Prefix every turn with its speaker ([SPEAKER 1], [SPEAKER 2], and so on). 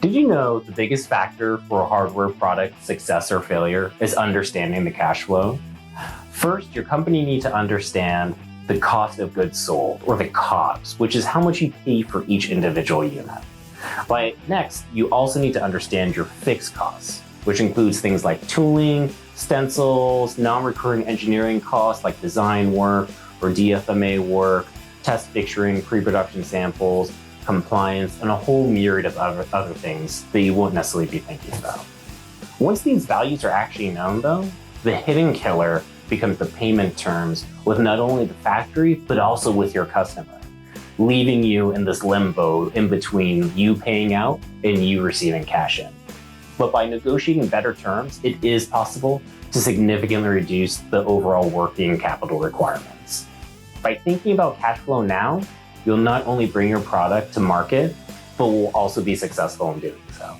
[SPEAKER 1] Did you know the biggest factor for a hardware product success or failure is understanding the cash flow? First, your company needs to understand the cost of goods sold, or the COGS, which is how much you pay for each individual unit. Next, you also need to understand your fixed costs, which includes things like tooling, stencils, non-recurring engineering costs like design work or DFMA work, test fixturing, pre-production samples, compliance, and a whole myriad of other things that you won't necessarily be thinking about. Once these values are actually known though, the hidden killer becomes the payment terms with not only the factory, but also with your customer, leaving you in this limbo in between you paying out and you receiving cash in. But by negotiating better terms, it is possible to significantly reduce the overall working capital requirements. By thinking about cash flow now, you'll not only bring your product to market, but will also be successful in doing so.